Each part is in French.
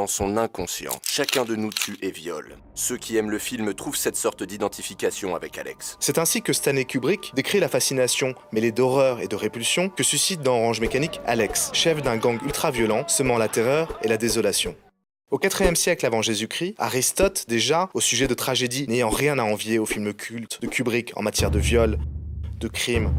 son inconscient. Chacun de nous tue et viole. Ceux qui aiment le film trouvent cette sorte d'identification avec Alex. C'est ainsi que Stanley Kubrick décrit la fascination, mêlée d'horreur et de répulsion, que suscite dans Orange Mécanique Alex, chef d'un gang ultra-violent, semant la terreur et la désolation. Au IVe siècle avant Jésus-Christ, Aristote, déjà, au sujet de tragédies n'ayant rien à envier aux films cultes de Kubrick en matière de viol, de crime,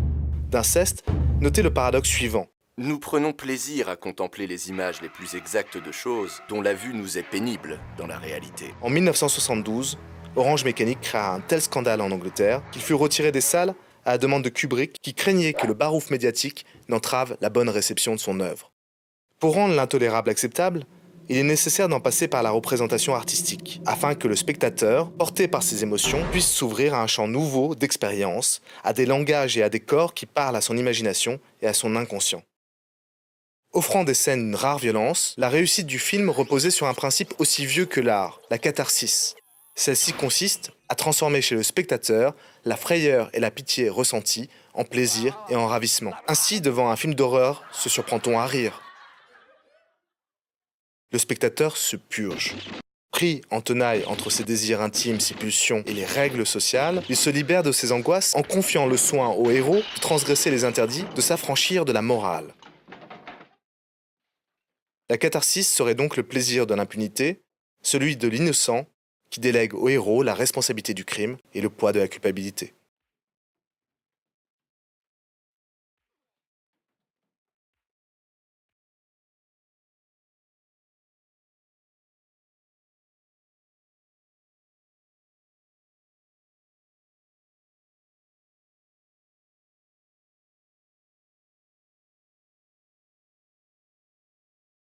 d'inceste, notait le paradoxe suivant. Nous prenons plaisir à contempler les images les plus exactes de choses dont la vue nous est pénible dans la réalité. En 1972, Orange Mécanique créa un tel scandale en Angleterre qu'il fut retiré des salles à la demande de Kubrick qui craignait que le barouf médiatique n'entrave la bonne réception de son œuvre. Pour rendre l'intolérable acceptable, il est nécessaire d'en passer par la représentation artistique, afin que le spectateur, porté par ses émotions, puisse s'ouvrir à un champ nouveau d'expérience, à des langages et à des corps qui parlent à son imagination et à son inconscient. Offrant des scènes d'une rare violence, la réussite du film reposait sur un principe aussi vieux que l'art, la catharsis. Celle-ci consiste à transformer chez le spectateur la frayeur et la pitié ressenties en plaisir et en ravissement. Ainsi, devant un film d'horreur, se surprend-on à rire. Le spectateur se purge. Pris en tenaille entre ses désirs intimes, ses pulsions et les règles sociales, il se libère de ses angoisses en confiant le soin au héros de transgresser les interdits, de s'affranchir de la morale. La catharsis serait donc le plaisir de l'impunité, celui de l'innocent qui délègue au héros la responsabilité du crime et le poids de la culpabilité.